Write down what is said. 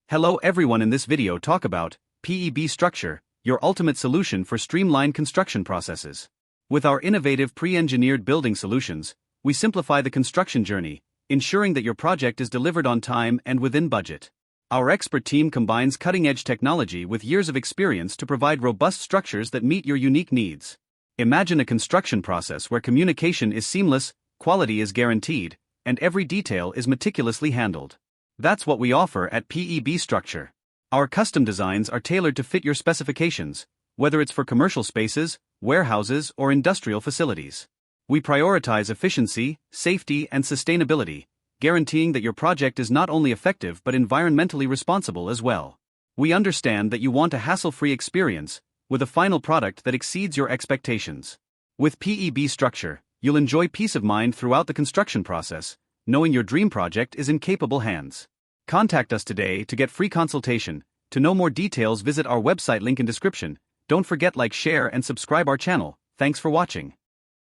Hello everyone, in this video talk about PEB structure, your ultimate solution for streamlined construction processes. With our innovative pre-engineered building solutions, we simplify the construction journey, ensuring that your project is delivered on time and within budget. Our expert team combines cutting-edge technology with years of experience to provide robust structures that meet your unique needs. Imagine a construction process where communication is seamless, quality is guaranteed, and every detail is meticulously handled. That's what we offer at PEB Structure. Our custom designs are tailored to fit your specifications, whether it's for commercial spaces, warehouses, or industrial facilities. We prioritize efficiency, safety, and sustainability, guaranteeing that your project is not only effective but environmentally responsible as well. We understand that you want a hassle-free experience, with a final product that exceeds your expectations. With PEB Structure, you'll enjoy peace of mind throughout the construction process, knowing your dream project is in capable hands. Contact us today to get free consultation. To know more details, visit our website, link in description. Don't forget, like, share, and subscribe our channel. Thanks for watching.